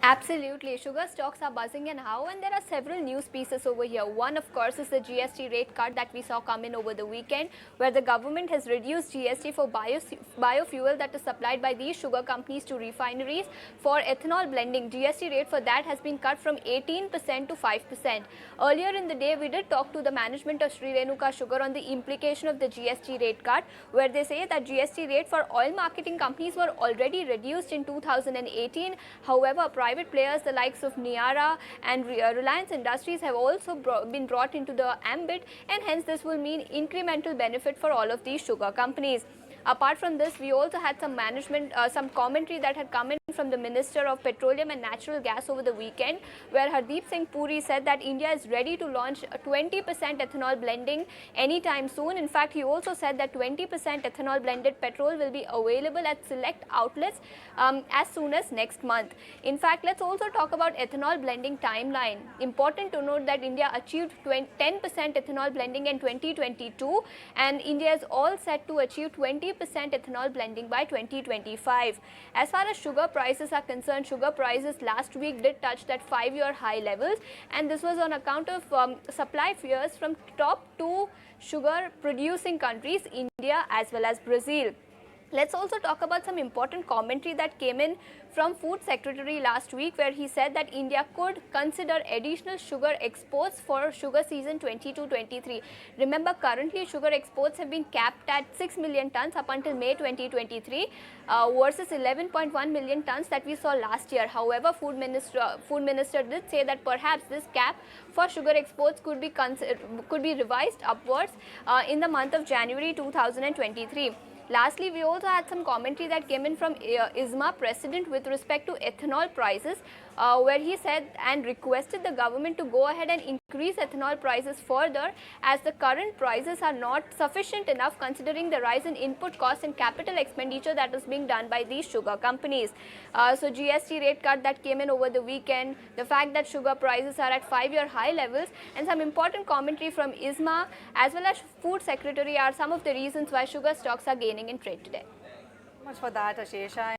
Absolutely. Sugar stocks are buzzing and how, and there are several news pieces over here. One, of course, is the GST rate cut that we saw come in over the weekend, where the government has reduced GST for biofuel that is supplied by these sugar companies to refineries. For ethanol blending, GST rate for that has been cut from 18% to 5%. Earlier in the day, we did talk to the management of Shree Renuka Sugar on the implication of the GST rate cut, where they say that GST rate for oil marketing companies were already reduced in 2018. However, private players, the likes of Nayara and Reliance Industries, have also been brought into the ambit, and hence this will mean incremental benefit for all of these sugar companies. Apart from this, we also had some commentary that had come in from the Minister of Petroleum and Natural Gas over the weekend, where Hardip Singh Puri said that India is ready to launch 20% ethanol blending anytime soon. In fact, he also said that 20% ethanol blended petrol will be available at select outlets as soon as next month. In fact, let's also talk about ethanol blending timeline. Important to note that India achieved 10% ethanol blending in 2022, and India is all set to achieve 20% ethanol blending by 2025. As far as sugar prices are concerned, sugar prices last week did touch that 5-year high levels, and this was on account of supply fears from top two sugar producing countries, India as well as Brazil. Let's also talk about some important commentary that came in from Food Secretary last week, where he said that India could consider additional sugar exports for sugar season 22-23. Remember, currently sugar exports have been capped at 6 million tons up until May 2023 versus 11.1 million tons that we saw last year. However, Food Minister did say that perhaps this cap for sugar exports could be revised upwards in the month of January 2023. Lastly, we also had some commentary that came in from ISMA president with respect to ethanol prices, where he said and requested the government to go ahead and increase ethanol prices further, as the current prices are not sufficient enough considering the rise in input costs and capital expenditure that is being done by these sugar companies. So GST rate cut that came in over the weekend, the fact that sugar prices are at 5-year high levels, and some important commentary from ISMA as well as Food Secretary are some of the reasons why sugar stocks are gaining in trade today. Much for that, Ashesha.